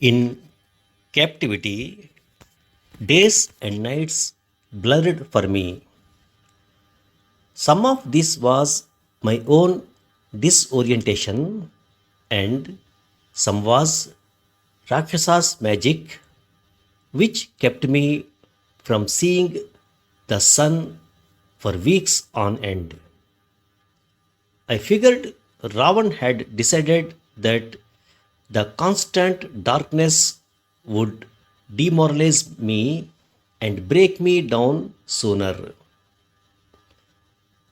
In captivity, days and nights blurred for me. Some of this was my own disorientation, and some was Rakshasa's magic, which kept me from seeing the sun for weeks on end. I figured Ravan had decided that the constant darkness would demoralize me and break me down sooner.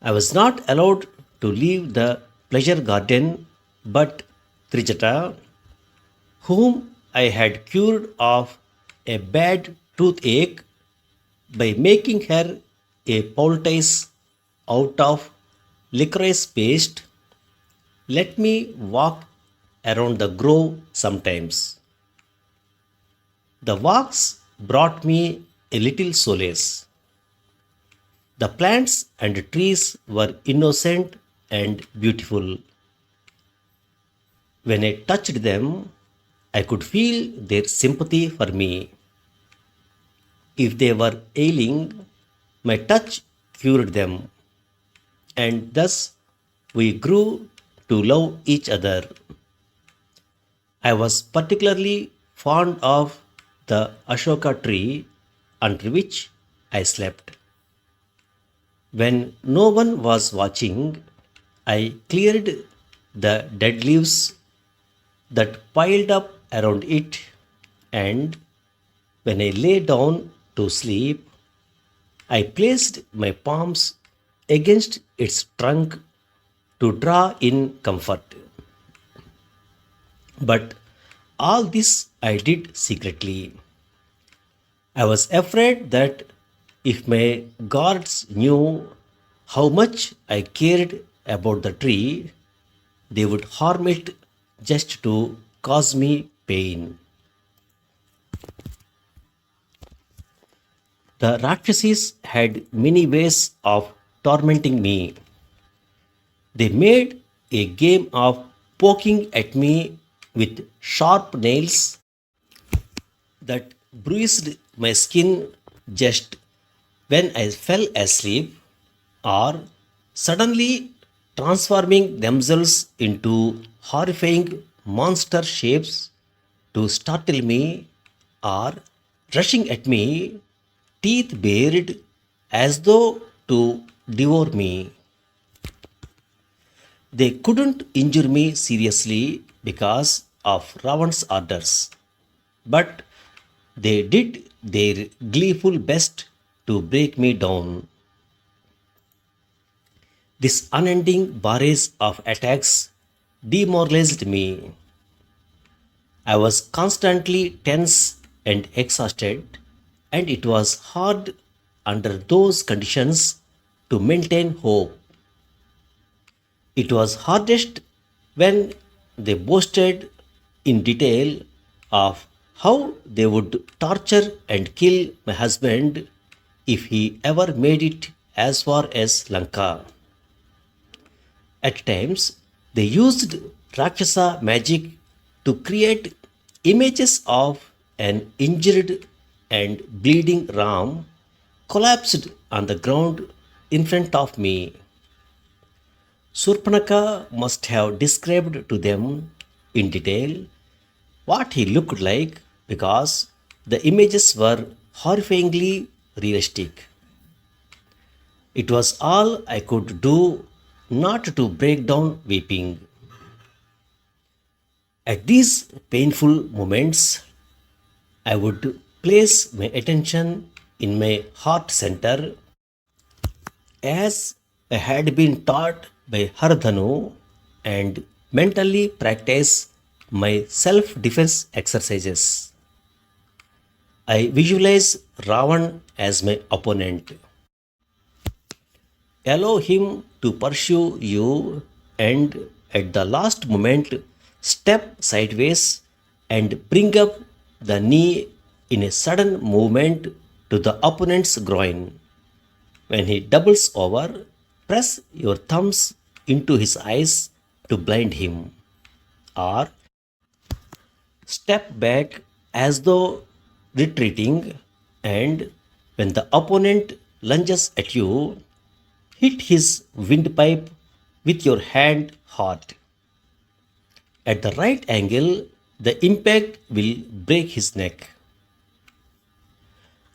I was not allowed to leave the pleasure garden, but Trijata, whom I had cured of a bad toothache by making her a poultice out of licorice paste, let me walk around the grove sometimes. The walks brought me a little solace. The plants and trees were innocent and beautiful. When I touched them, I could feel their sympathy for me. If they were ailing, my touch cured them, and thus we grew to love each other. I was particularly fond of the Ashoka tree under which I slept. When no one was watching, I cleared the dead leaves that piled up around it, and when I lay down to sleep, I placed my palms against its trunk to draw in comfort. But all this I did secretly. I was afraid that if my guards knew how much I cared about the tree, they would harm it just to cause me pain. The Rakshasis had many ways of tormenting me. They made a game of poking at me with sharp nails that bruised my skin just when I fell asleep, or suddenly transforming themselves into horrifying monster shapes to startle me, or rushing at me, teeth bared as though to devour me. They couldn't injure me seriously because of Ravan's orders, but they did their gleeful best to break me down. This unending barrage of attacks demoralized me. I was constantly tense and exhausted, and it was hard under those conditions to maintain hope. It was hardest when they boasted in detail of how they would torture and kill my husband if he ever made it as far as Lanka. At times, they used Rakshasa magic to create images of an injured and bleeding Ram collapsed on the ground in front of me. Surpanaka must have described to them in detail what he looked like because the images were horrifyingly realistic. It was all I could do not to break down weeping. At these painful moments, I would place my attention in my heart center as I had been taught by Hardhanu and mentally practice my self defense exercises. I visualize Ravan as my opponent. Allow him to pursue you, and at the last moment, step sideways and bring up the knee in a sudden movement to the opponent's groin. When he doubles over, press your thumbs into his eyes to blind him, or step back as though retreating, and when the opponent lunges at you, hit his windpipe with your hand hard. At the right angle, the impact will break his neck.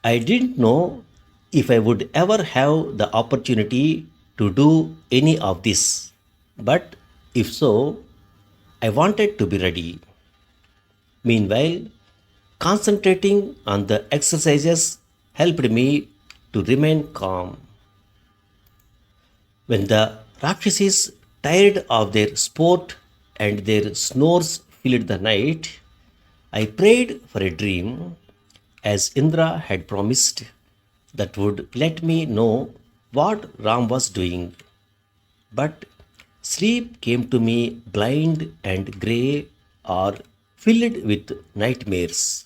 I didn't know if I would ever have the opportunity to do any of this, but if so, I wanted to be ready. Meanwhile, concentrating on the exercises helped me to remain calm. When the Rakshasas tired of their sport and their snores filled the night, I prayed for a dream, as Indra had promised, that would let me know what Ram was doing. But sleep came to me blind and grey or filled with nightmares.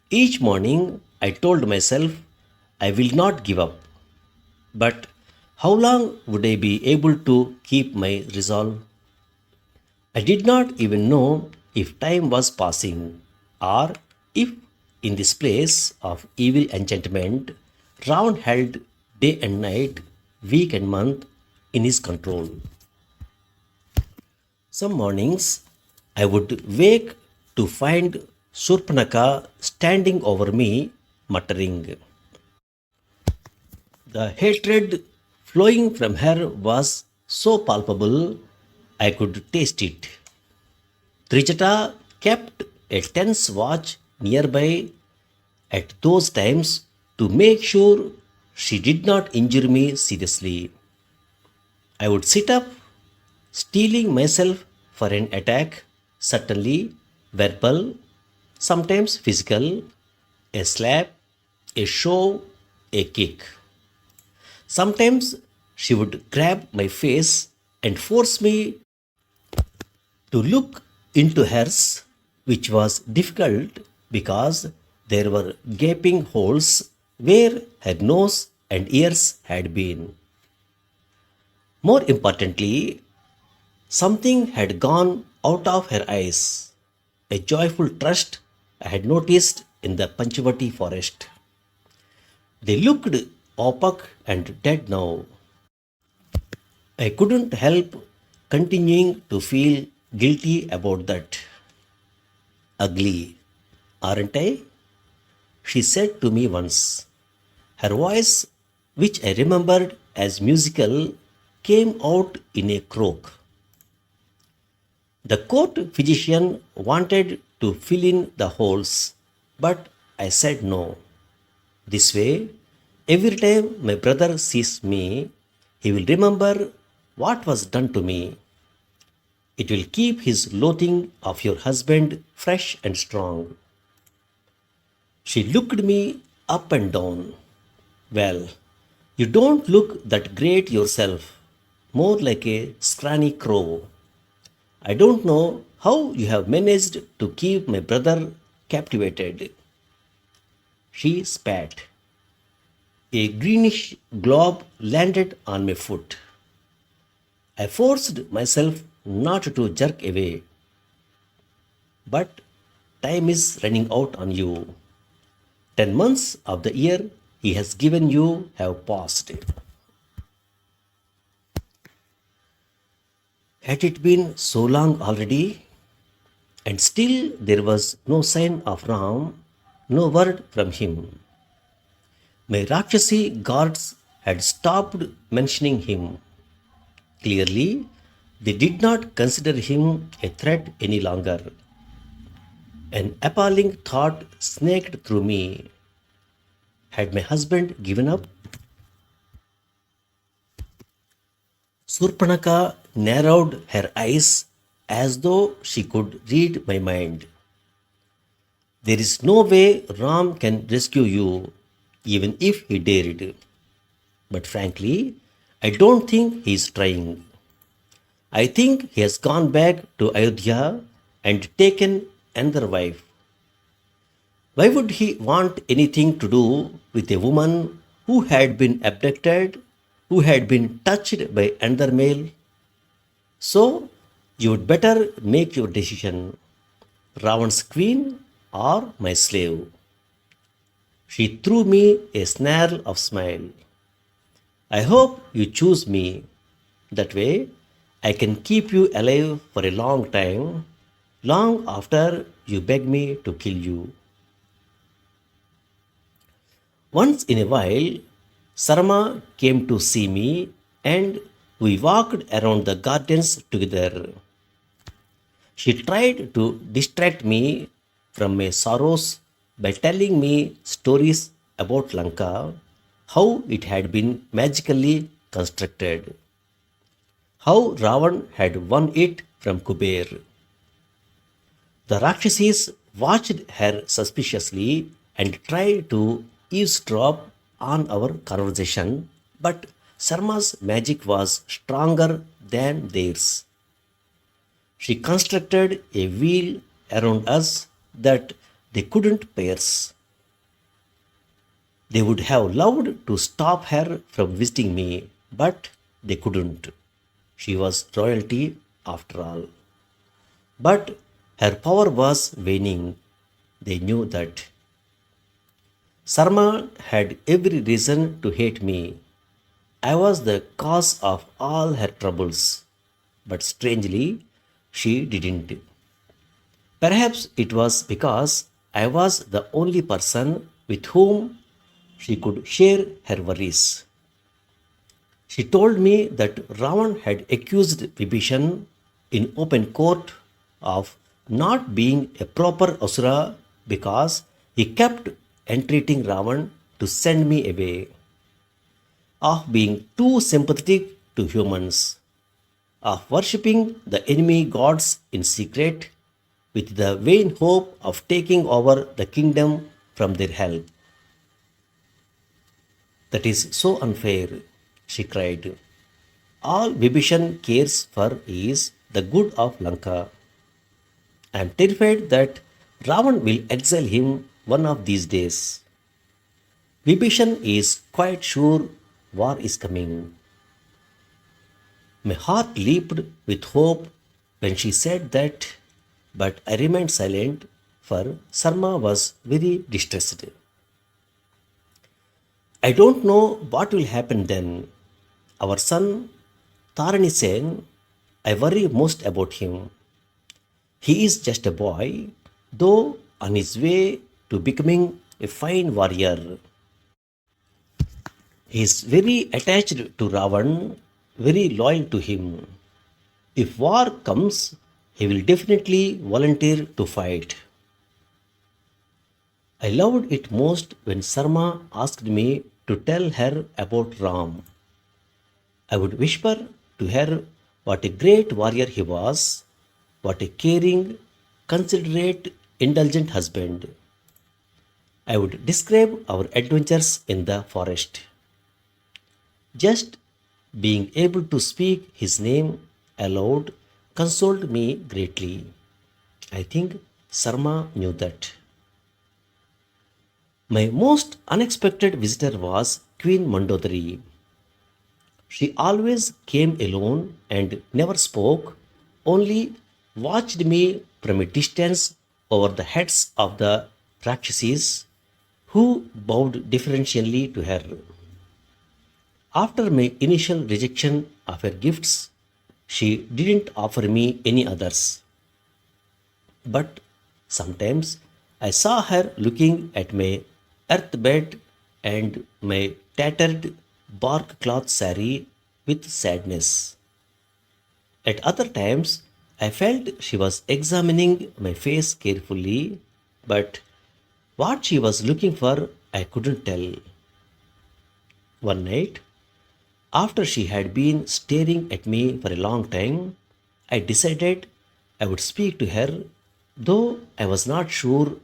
Each morning I told myself I will not give up. But how long would I be able to keep my resolve? I did not even know if time was passing, or if, in this place of evil enchantment, Ram held day and night, week and month in his control. Some mornings I would wake to find Surpanaka standing over me, muttering. The hatred flowing from her was so palpable I could taste it. Trijata kept a tense watch nearby at those times to make sure she did not injure me seriously. I would sit up, steeling myself for an attack, certainly verbal, sometimes physical, a slap, a shove, a kick. Sometimes she would grab my face and force me to look into hers, which was difficult because there were gaping holes where her nose and ears had been. More importantly, something had gone out of her eyes, a joyful trust I had noticed in the Panchavati forest. They looked opaque and dead now. I couldn't help continuing to feel guilty about that. Ugly, aren't I? She said to me once. Her voice, which I remembered as musical, came out in a croak. The court physician wanted to fill in the holes, but I said no. This way, every time my brother sees me, he will remember what was done to me. It will keep his loathing of your husband fresh and strong. She looked me up and down. Well, you don't look that great yourself, more like a scrawny crow. I don't know how you have managed to keep my brother captivated. She spat. A greenish glob landed on my foot. I forced myself not to jerk away. But time is running out on you. 10 months of the year he has given you have passed. Had it been so long already? And still there was no sign of Ram, no word from him. My Rakshasi guards had stopped mentioning him. Clearly, they did not consider him a threat any longer. An appalling thought snaked through me. Had my husband given up? Surpanaka narrowed her eyes as though she could read my mind. There is no way Ram can rescue you, even if he dared. But frankly, I don't think he is trying. I think he has gone back to Ayodhya and taken another wife. Why would he want anything to do with a woman who had been abducted, who had been touched by another male? So, you would better make your decision. Ravan's queen or my slave? She threw me a snarl of smile. I hope you choose me. That way, I can keep you alive for a long time, long after you beg me to kill you. Once in a while, Sarma came to see me and we walked around the gardens together. She tried to distract me from my sorrows by telling me stories about Lanka, how it had been magically constructed, how Ravan had won it from Kuber. The Rakshasas watched her suspiciously and tried to eavesdrop on our conversation, but Sarma's magic was stronger than theirs. She constructed a wheel around us that they couldn't pierce. They would have loved to stop her from visiting me, but they couldn't. She was royalty after all. But her power was waning. They knew that. Sarma had every reason to hate me. I was the cause of all her troubles. But strangely, she didn't. Perhaps it was because I was the only person with whom she could share her worries. She told me that Ravan had accused Vibhishan in open court of not being a proper Asura because he kept entreating Ravan to send me away, of being too sympathetic to humans, of worshipping the enemy gods in secret with the vain hope of taking over the kingdom from their help. That is so unfair, she cried. All Vibhishan cares for is the good of Lanka. I am terrified that Ravan will exile him one of these days. Vibhishan is quite sure war is coming. My heart leaped with hope when she said that, but I remained silent, for Sarma was very distressed. I don't know what will happen then. Our son, Tarani Sen, I worry most about him. He is just a boy, though on his way to becoming a fine warrior. He is very attached to Ravan, very loyal to him. If war comes, he will definitely volunteer to fight. I loved it most when Sarma asked me to tell her about Ram. I would whisper to her what a great warrior he was, what a caring, considerate, indulgent husband. I would describe our adventures in the forest. Just being able to speak his name aloud consoled me greatly. I think Sarma knew that. My most unexpected visitor was Queen Mandodari. She always came alone and never spoke, only watched me from a distance over the heads of the Rakshasas who bowed deferentially to her. After my initial rejection of her gifts, she didn't offer me any others. But sometimes I saw her looking at my earth bed and my tattered bark cloth sari with sadness. At other times, I felt she was examining my face carefully, but what she was looking for, I couldn't tell. One night, after she had been staring at me for a long time, I decided I would speak to her, though I was not sure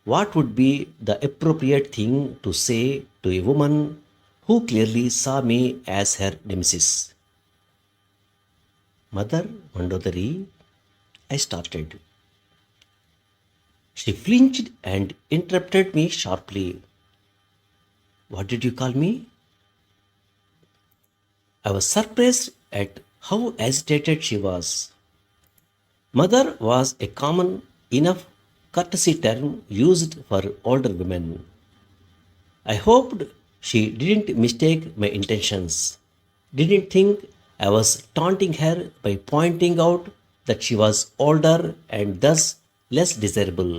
what would be the appropriate thing to say to a woman who clearly saw me as her nemesis. Mother Mandodari, I started. She flinched and interrupted me sharply. What did you call me? I was surprised at how agitated she was. Mother was a common enough courtesy term used for older women. I hoped she didn't mistake my intentions, didn't think I was taunting her by pointing out that she was older and thus less desirable.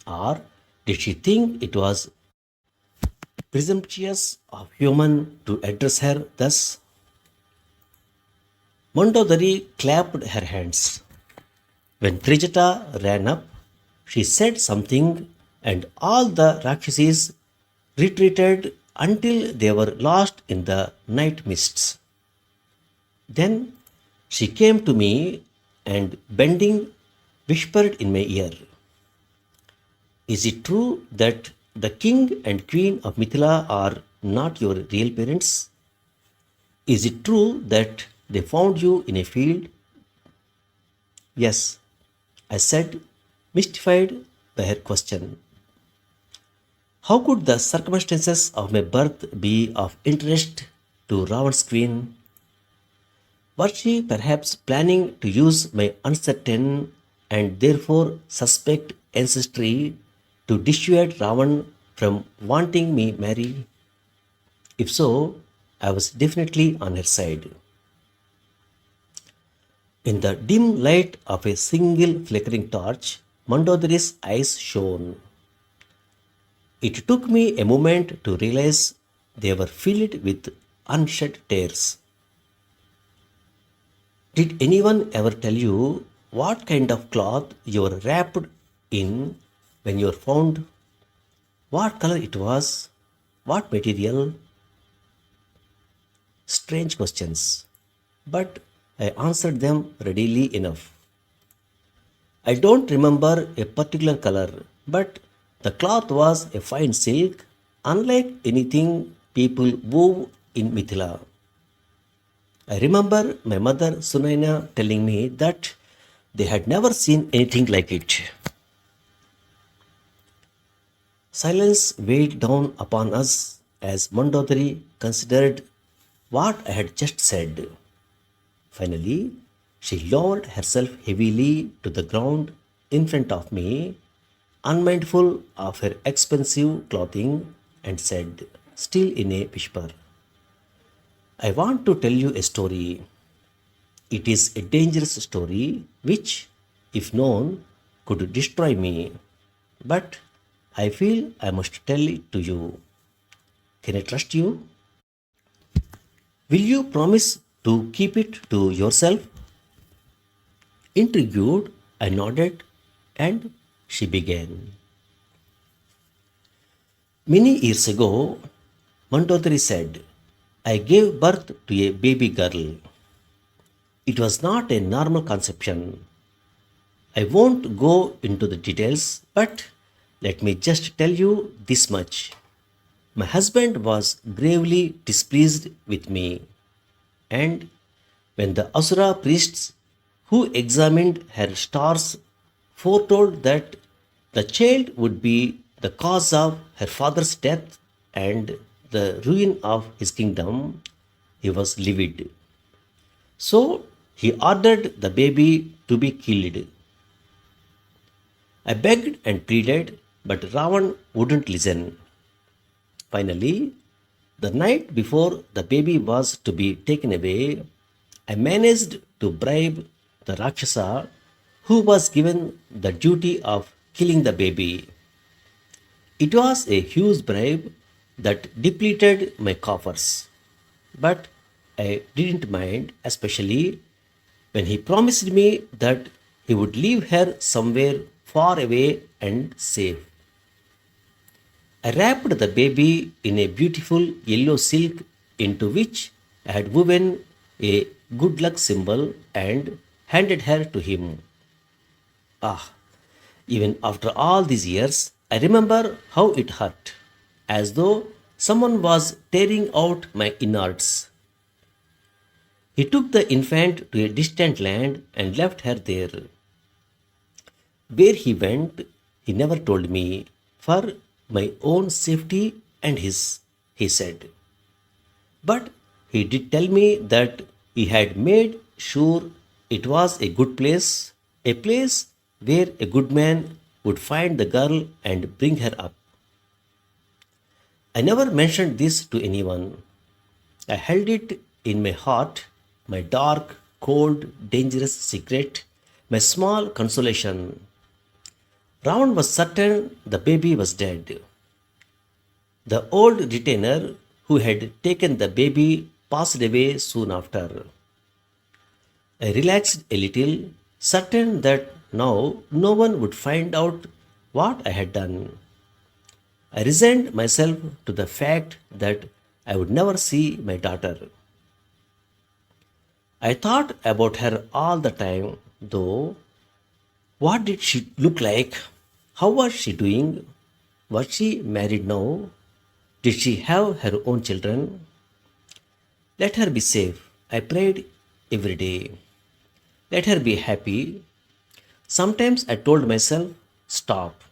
Or did she think it was presumptuous of human to address her thus? Mondodari clapped her hands. When Trijata ran up, she said something, and all the Rakshasis retreated until they were lost in the night mists. Then she came to me and, bending, whispered in my ear, "Is it true that the king and queen of Mithila are not your real parents? Is it true that they found you in a field?" "Yes," I said, mystified by her question. How could the circumstances of my birth be of interest to Ravan's queen? Was she perhaps planning to use my uncertain and therefore suspect ancestry to dissuade Ravan from wanting me marry? If so, I was definitely on her side. In the dim light of a single flickering torch, Mandodari's eyes shone. It took me a moment to realize they were filled with unshed tears. "Did anyone ever tell you what kind of cloth you were wrapped in when you were found? What color it was? What material?" Strange questions, but I answered them readily enough. I don't remember a particular color, but the cloth was a fine silk, unlike anything people wove in Mithila. I remember my mother Sunaina telling me that they had never seen anything like it. Silence weighed down upon us as Mandodari considered what I had just said. Finally, she lowered herself heavily to the ground in front of me, unmindful of her expensive clothing, and said, still in a whisper, "I want to tell you a story. It is a dangerous story which, if known, could destroy me. But I feel I must tell it to you. Can I trust you? Will you promise to keep it to yourself?" Intrigued, I nodded and she began. Many years ago, Mandodari said, I gave birth to a baby girl. It was not a normal conception. I won't go into the details, but let me just tell you this much. My husband was gravely displeased with me, and when the Asura priests who examined her stars foretold that the child would be the cause of her father's death and the ruin of his kingdom, he was livid. So he ordered the baby to be killed. I begged and pleaded, but Ravan wouldn't listen. Finally, the night before the baby was to be taken away, I managed to bribe the Rakshasa who was given the duty of killing the baby. It was a huge bribe that depleted my coffers, but I didn't mind, especially when he promised me that he would leave her somewhere far away and safe. I wrapped the baby in a beautiful yellow silk into which I had woven a good luck symbol and handed her to him. Ah, even after all these years, I remember how it hurt, as though someone was tearing out my innards. He took the infant to a distant land and left her there. Where he went, he never told me, for my own safety and his, he said. But he did tell me that he had made sure it was a good place, a place where a good man would find the girl and bring her up. I never mentioned this to anyone. I held it in my heart, my dark, cold, dangerous secret, my small consolation. Ravan was certain the baby was dead. The old retainer who had taken the baby passed away soon after. I relaxed a little, certain that now no one would find out what I had done. I resigned myself to the fact that I would never see my daughter. I thought about her all the time, though. What did she look like? How was she doing? Was she married now? Did she have her own children? Let her be safe. I prayed every day. Let her be happy. Sometimes I told myself, stop.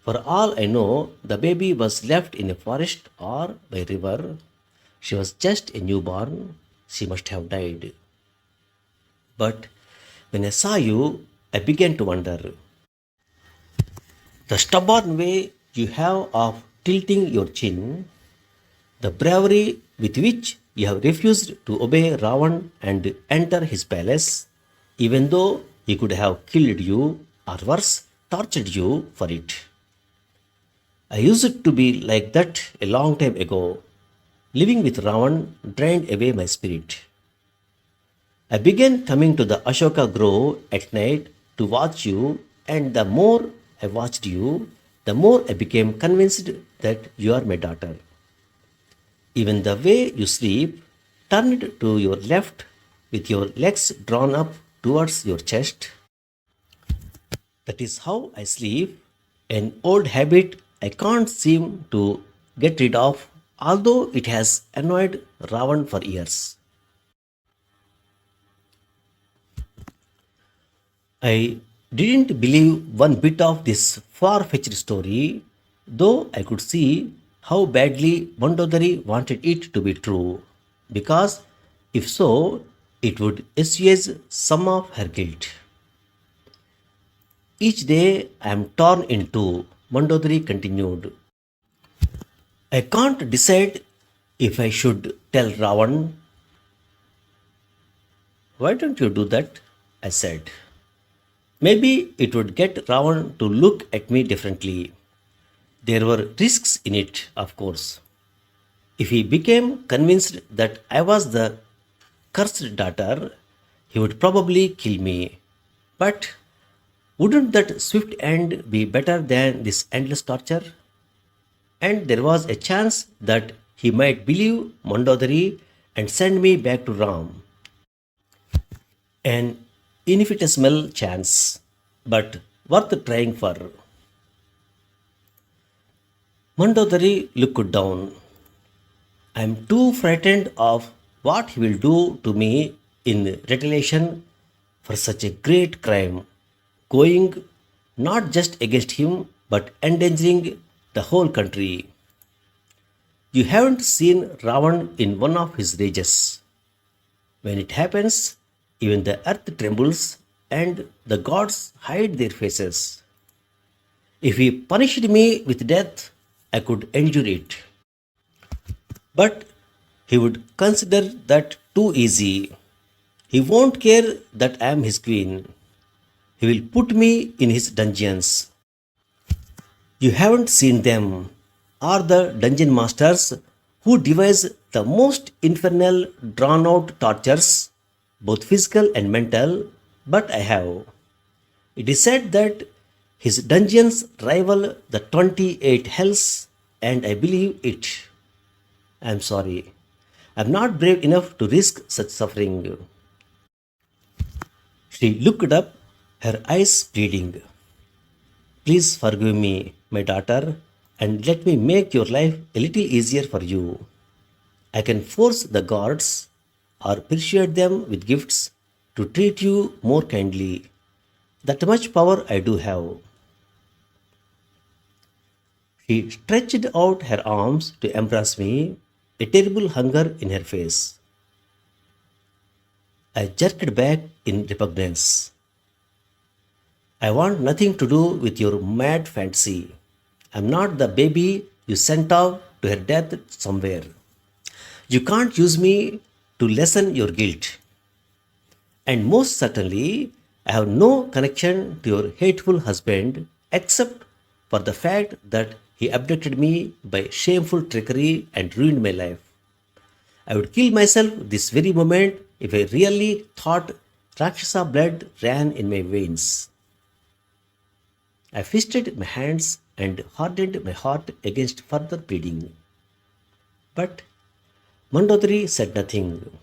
For all I know, the baby was left in a forest or by a river. She was just a newborn. She must have died. But when I saw you, I began to wonder. The stubborn way you have of tilting your chin, the bravery with which you have refused to obey Ravan and enter his palace, even though he could have killed you or worse, tortured you for it. I used to be like that a long time ago. Living with Ravan drained away my spirit. I began coming to the Ashoka Grove at night to watch you, and the more I watched you, the more I became convinced that you are my daughter. Even the way you sleep, turned to your left with your legs drawn up towards your chest, that is how I sleep, an old habit I can't seem to get rid of, although it has annoyed Ravan for years. I didn't believe one bit of this far fetched story, though I could see how badly Mandodari wanted it to be true, because if so, it would assuage some of her guilt. Each day I am torn in two, Mandodari continued. I can't decide if I should tell Ravan. Why don't you do that? I said. Maybe it would get Ravan to look at me differently. There were risks in it, of course. If he became convinced that I was the cursed daughter, he would probably kill me. But wouldn't that swift end be better than this endless torture? And there was a chance that he might believe Mandodari and send me back to Ram. An infinitesimal chance, but worth trying for. Mandodari looked down. I am too frightened of what he will do to me in retaliation for such a great crime, going not just against him but endangering the whole country. You haven't seen Ravan in one of his rages. When it happens, even the earth trembles and the gods hide their faces. If he punished me with death, I could endure it. But he would consider that too easy. He won't care that I am his queen. He will put me in his dungeons. You haven't seen them, are the dungeon masters who devise the most infernal, drawn out tortures, both physical and mental, but I have. It is said that his dungeons rival the 28 hells, and I believe it. I am sorry. I am not brave enough to risk such suffering. She looked up, her eyes pleading. Please forgive me, my daughter, and let me make your life a little easier for you. I can force the gods or persuade them with gifts to treat you more kindly. That much power I do have. She stretched out her arms to embrace me, a terrible hunger in her face. I jerked back in repugnance. I want nothing to do with your mad fantasy. I'm not the baby you sent off to her death somewhere. You can't use me to lessen your guilt. And most certainly, I have no connection to your hateful husband except for the fact that he abducted me by shameful trickery and ruined my life. I would kill myself this very moment if I really thought Rakshasa blood ran in my veins. I fisted my hands and hardened my heart against further pleading. But Mandodari said nothing.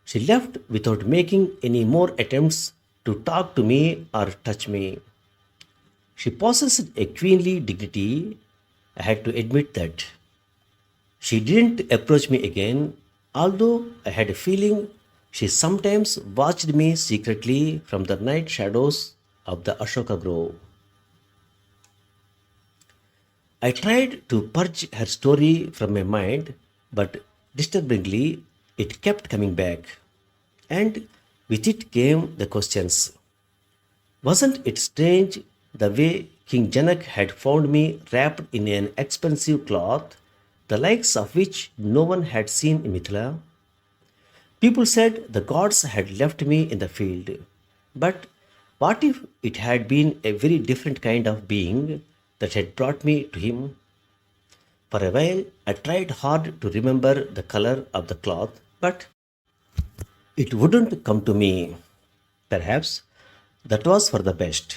She left without making any more attempts to talk to me or touch me. She possessed a queenly dignity. I had to admit that. She didn't approach me again, although I had a feeling she sometimes watched me secretly from the night shadows of the Ashoka Grove. I tried to purge her story from my mind, but disturbingly, it kept coming back. And with it came the questions. Wasn't it strange the way King Janak had found me wrapped in an expensive cloth, the likes of which no one had seen in Mithila? People said the gods had left me in the field. But what if it had been a very different kind of being that had brought me to him? For a while, I tried hard to remember the color of the cloth, but it wouldn't come to me. Perhaps that was for the best.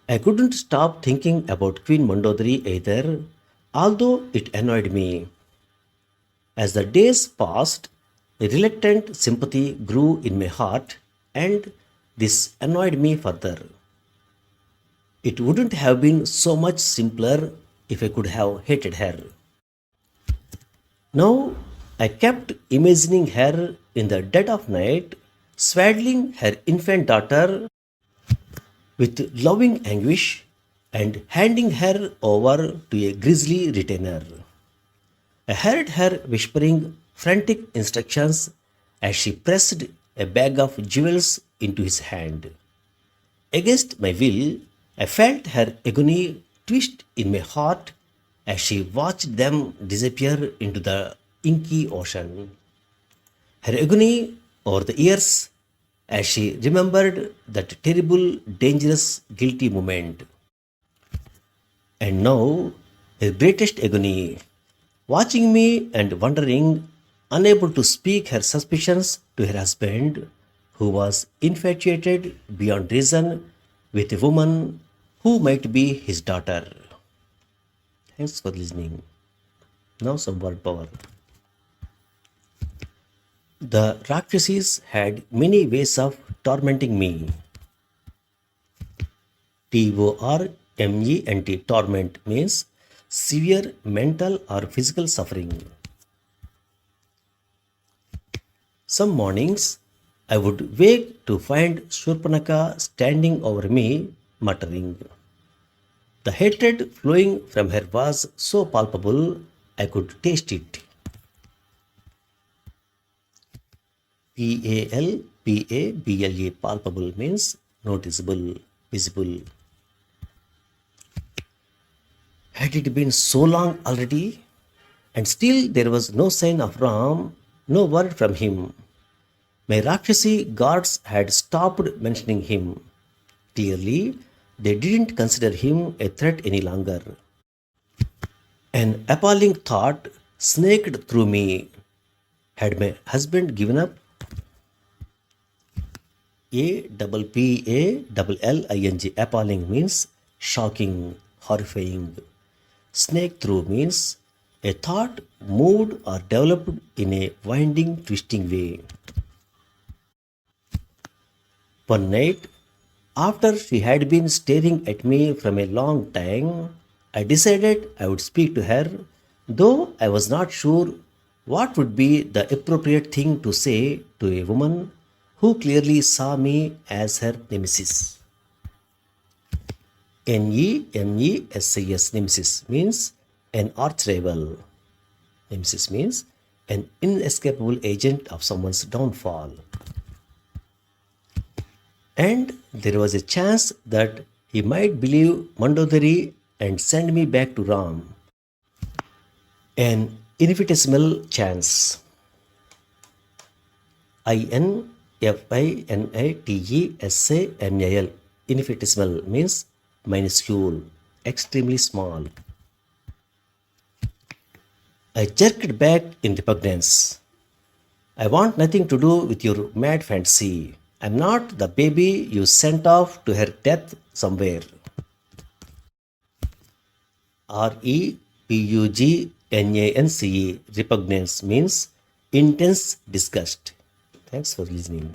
I couldn't stop thinking about Queen Mandodari either, although it annoyed me. As the days passed, a reluctant sympathy grew in my heart, and this annoyed me further. It wouldn't have been so much simpler if I could have hated her. Now I kept imagining her in the dead of night, swaddling her infant daughter with loving anguish and handing her over to a grisly retainer. I heard her whispering frantic instructions as she pressed a bag of jewels into his hand. Against my will, I felt her agony twist in my heart as she watched them disappear into the inky ocean. Her agony over the years as she remembered that terrible, dangerous, guilty moment. And now, her greatest agony, watching me and wondering, unable to speak her suspicions to her husband, who was infatuated beyond reason with a woman who might be his daughter. Thanks for listening. Now, some word power. The Rakshasis had many ways of tormenting me. Torment. Torment means severe mental or physical suffering. Some mornings I would wake to find Shurpanaka standing over me, muttering. The hatred flowing from her was so palpable I could taste it. Palpable. Palpable means noticeable, visible. Had it been so long already? And still there was no sign of Ram, no word from him. My Rakshasi guards had stopped mentioning him. Clearly, they didn't consider him a threat any longer. An appalling thought snaked through me. Had my husband given up? Appalling. Appalling means shocking, horrifying. Snake through means a thought moved or developed in a winding, twisting way. One night, after she had been staring at me from a long time, I decided I would speak to her, though I was not sure what would be the appropriate thing to say to a woman who clearly saw me as her nemesis. Nemesis means an arch rival. Nemesis means an inescapable agent of someone's downfall. and there was a chance that he might believe Mandodari and send me back to Ram. An infinitesimal chance. Infinitesimal. Infinitesimal means minuscule, extremely small. I jerked back in repugnance. I want nothing to do with your mad fantasy. I'm not the baby you sent off to her death somewhere. Repugnance. Repugnance means intense disgust. Thanks for listening.